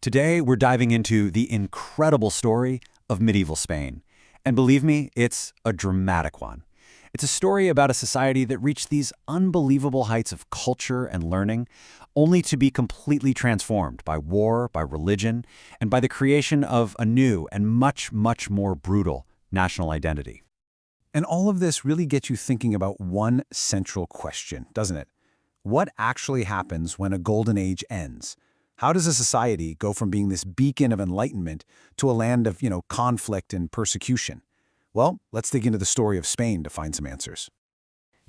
Today, we're diving into the incredible story of medieval Spain. And believe me, it's a dramatic one. It's a story about a society that reached these unbelievable heights of culture and learning, only to be completely transformed by war, by religion, and by the creation of a new and much, much more brutal national identity. And all of this really gets you thinking about one central question, doesn't it? What actually happens when a golden age ends? How does a society go from being this beacon of enlightenment to a land of, conflict and persecution? Well, let's dig into the story of Spain to find some answers.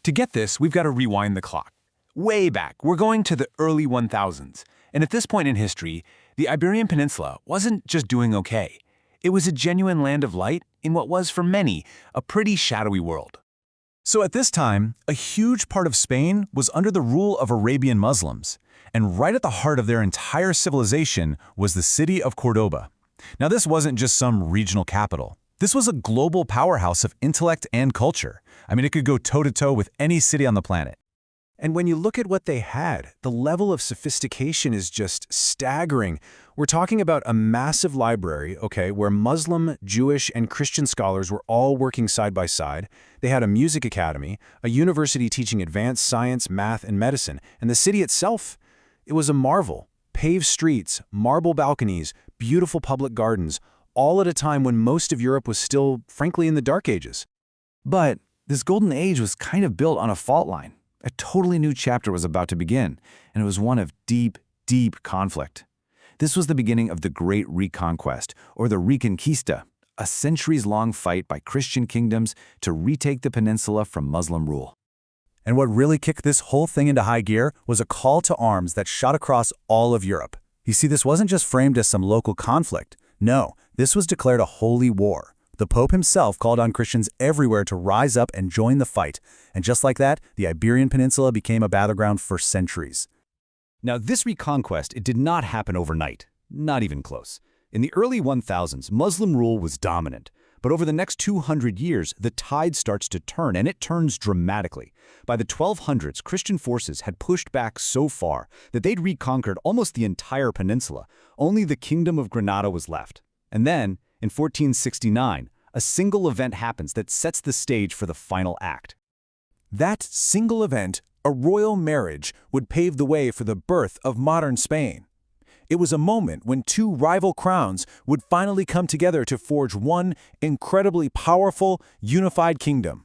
To get this, we've got to rewind the clock. Way back, we're going to the early 1000s. And at this point in history, the Iberian Peninsula wasn't just doing okay. It was a genuine land of light in what was, for many, a pretty shadowy world. So at this time, a huge part of Spain was under the rule of Arabian Muslims, and right at the heart of their entire civilization was the city of Cordoba. Now this wasn't just some regional capital. This was a global powerhouse of intellect and culture. I mean, it could go toe-to-toe with any city on the planet. And when you look at what they had, the level of sophistication is just staggering. We're talking about a massive library, where Muslim, Jewish, and Christian scholars were all working side by side. They had a music academy, a university teaching advanced science, math, and medicine. And the city itself, it was a marvel. Paved streets, marble balconies, beautiful public gardens, all at a time when most of Europe was still, frankly, in the Dark Ages. But this golden age was kind of built on a fault line. A totally new chapter was about to begin, and it was one of deep, deep conflict. This was the beginning of the Great Reconquest, or the Reconquista, a centuries-long fight by Christian kingdoms to retake the peninsula from Muslim rule. And what really kicked this whole thing into high gear was a call to arms that shot across all of Europe. You see, this wasn't just framed as some local conflict. No, this was declared a holy war. The Pope himself called on Christians everywhere to rise up and join the fight. And just like that, the Iberian Peninsula became a battleground for centuries. Now, this reconquest, it did not happen overnight. Not even close. In the early 1000s, Muslim rule was dominant. But over the next 200 years, the tide starts to turn, and it turns dramatically. By the 1200s, Christian forces had pushed back so far that they'd reconquered almost the entire peninsula. Only the Kingdom of Granada was left. And then, in 1469, a single event happens that sets the stage for the final act. That single event, a royal marriage, would pave the way for the birth of modern Spain. It was a moment when two rival crowns would finally come together to forge one incredibly powerful, unified kingdom.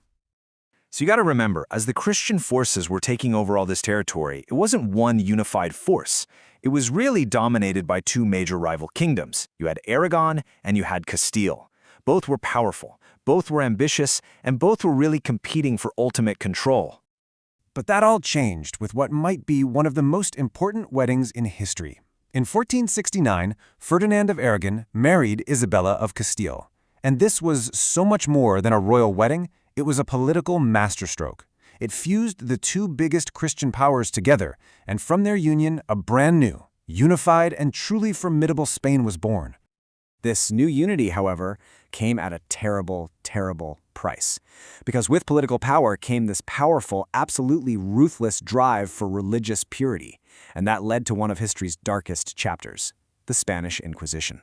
So you got to remember, as the Christian forces were taking over all this territory, it wasn't one unified force. It was really dominated by two major rival kingdoms. You had Aragon and you had Castile. Both were powerful, both were ambitious, and both were really competing for ultimate control. But that all changed with what might be one of the most important weddings in history. In 1469, Ferdinand of Aragon married Isabella of Castile. And this was so much more than a royal wedding, it was a political masterstroke. It fused the two biggest Christian powers together, and from their union, a brand new, unified, and truly formidable Spain was born. This new unity, however, came at a terrible, terrible price. Because with political power came this powerful, absolutely ruthless drive for religious purity. And that led to one of history's darkest chapters, the Spanish Inquisition.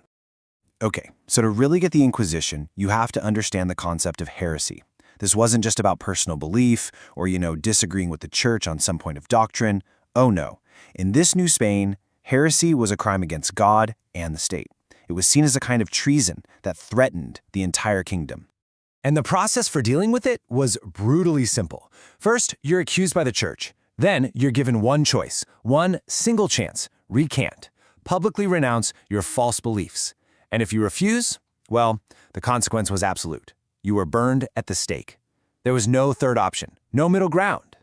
Okay, so to really get the Inquisition, you have to understand the concept of heresy. This wasn't just about personal belief or, disagreeing with the church on some point of doctrine. Oh no. In this new Spain, heresy was a crime against God and the state. It was seen as a kind of treason that threatened the entire kingdom. And the process for dealing with it was brutally simple. First, you're accused by the church. Then you're given one choice, one single chance: recant. Publicly renounce your false beliefs. And if you refuse, well, the consequence was absolute. You were burned at the stake. There was no third option, no middle ground.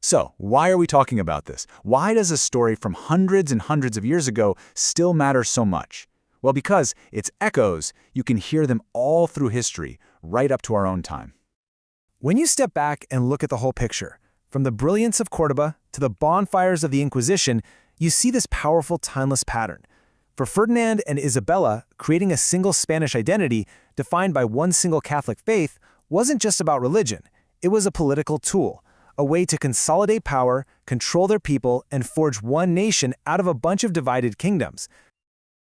So, why are we talking about this? Why does a story from hundreds and hundreds of years ago still matter so much? Well, because its echoes, you can hear them all through history, right up to our own time. When you step back and look at the whole picture, from the brilliance of Cordoba to the bonfires of the Inquisition, you see this powerful, timeless pattern. For Ferdinand and Isabella, creating a single Spanish identity defined by one single Catholic faith wasn't just about religion. It was a political tool, a way to consolidate power, control their people, and forge one nation out of a bunch of divided kingdoms.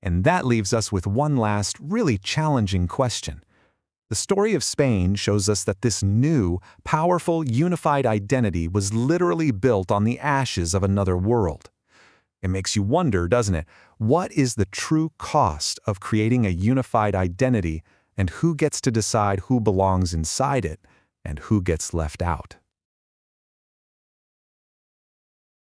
And that leaves us with one last, really challenging question. The story of Spain shows us that this new, powerful, unified identity was literally built on the ashes of another world. It makes you wonder, doesn't it? What is the true cost of creating a unified identity, and who gets to decide who belongs inside it and who gets left out?